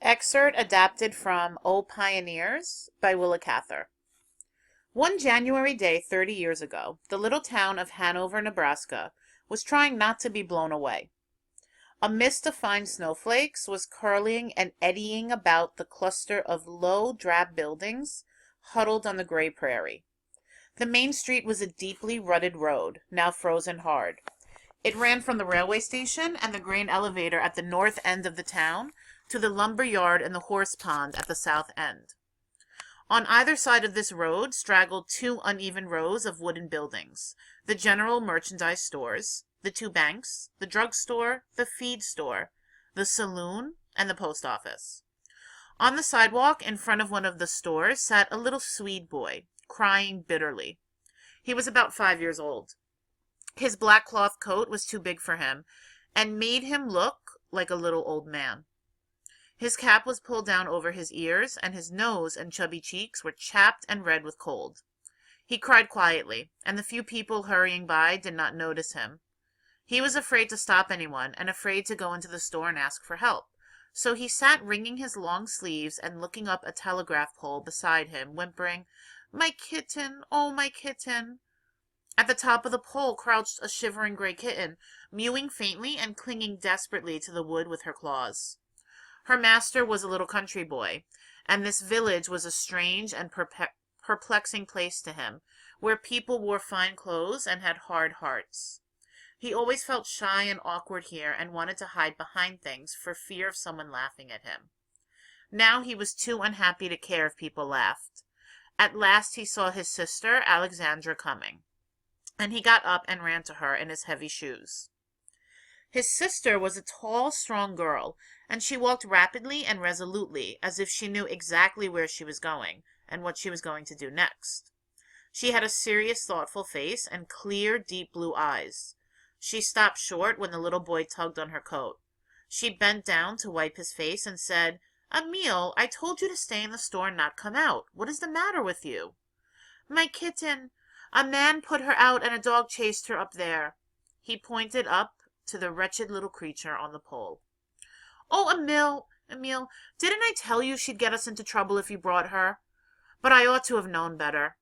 Excerpt adapted from O Pioneers by Willa Cather. One January day 30 years ago, the little town of Hanover, Nebraska, was trying not to be blown away. A mist of fine snowflakes was curling and eddying about the cluster of low, drab buildings huddled on the gray prairie. The main street was a deeply rutted road, now frozen hard. It ran from the railway station and the grain elevator at the north end of the town to the lumber yard and the horse pond at the south end. On either side of this road straggled two uneven rows of wooden buildings, the general merchandise stores, the two banks, the drugstore, the feed store, the saloon, and the post office. On the sidewalk in front of one of the stores sat a little Swede boy, crying bitterly. He was about 5 years old. His black cloth coat was too big for him, and made him look like a little old man. His cap was pulled down over his ears, and his nose and chubby cheeks were chapped and red with cold. He cried quietly, and the few people hurrying by did not notice him. He was afraid to stop anyone, and afraid to go into the store and ask for help. So he sat wringing his long sleeves and looking up a telegraph pole beside him, whimpering, "My kitten, oh, my kitten." At the top of the pole crouched a shivering gray kitten, mewing faintly and clinging desperately to the wood with her claws. Her master was a little country boy, and this village was a strange and perplexing place to him, where people wore fine clothes and had hard hearts. He always felt shy and awkward here and wanted to hide behind things for fear of someone laughing at him. Now he was too unhappy to care if people laughed. At last he saw his sister, Alexandra, coming, and he got up and ran to her in his heavy shoes. His sister was a tall, strong girl, and she walked rapidly and resolutely, as if she knew exactly where she was going, and what she was going to do next. She had a serious, thoughtful face, and clear, deep blue eyes. She stopped short when the little boy tugged on her coat. She bent down to wipe his face and said, "Emile, I told you to stay in the store and not come out. What is the matter with you?" "My kitten. A man put her out and a dog chased her up there." He pointed up to the wretched little creature on the pole. "Oh, Emile, didn't I tell you she'd get us into trouble if you brought her? But I ought to have known better."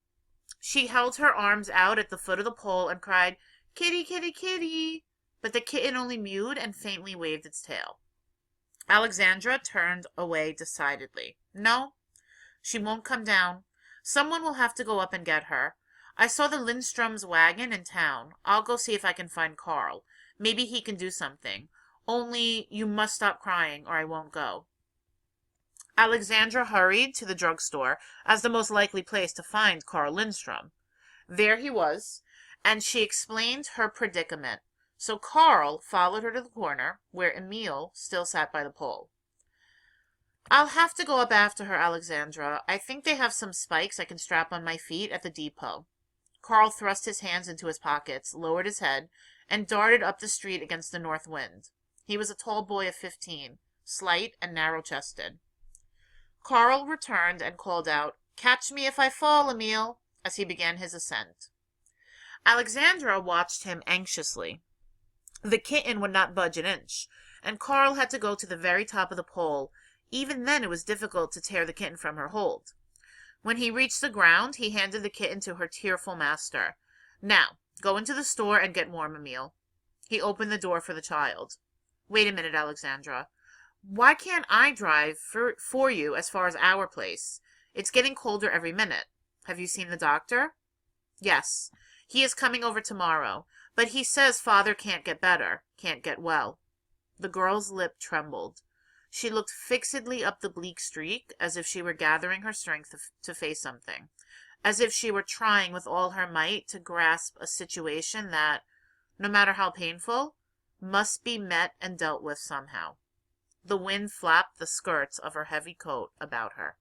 She held her arms out at the foot of the pole and cried, "Kitty, kitty, kitty," but the kitten only mewed and faintly waved its tail. Alexandra turned away decidedly. "No, she won't come down. Someone will have to go up and get her. I saw the Lindstrom's wagon in town. I'll go see if I can find Carl. Maybe he can do something. Only you must stop crying or I won't go." Alexandra hurried to the drugstore as the most likely place to find Carl Lindstrom. There he was, and she explained her predicament. So Carl followed her to the corner, where Emile still sat by the pole. "I'll have to go up after her, Alexandra. I think they have some spikes I can strap on my feet at the depot." Carl thrust his hands into his pockets, lowered his head, and darted up the street against the north wind. He was a tall boy of 15, slight and narrow-chested. Carl returned and called out, "Catch me if I fall, Emile," as he began his ascent. Alexandra watched him anxiously. The kitten would not budge an inch, and Carl had to go to the very top of the pole. Even then it was difficult to tear the kitten from her hold. When he reached the ground, he handed the kitten to her tearful master. "Now, go into the store and get warm, Emile." He opened the door for the child. "Wait a minute, Alexandra. Why can't I drive for you as far as our place? It's getting colder every minute. Have you seen the doctor?" "Yes. He is coming over tomorrow, but he says father can't get well." The girl's lip trembled. She looked fixedly up the bleak streak, as if she were gathering her strength to face something, as if she were trying with all her might to grasp a situation that, no matter how painful, must be met and dealt with somehow. The wind flapped the skirts of her heavy coat about her.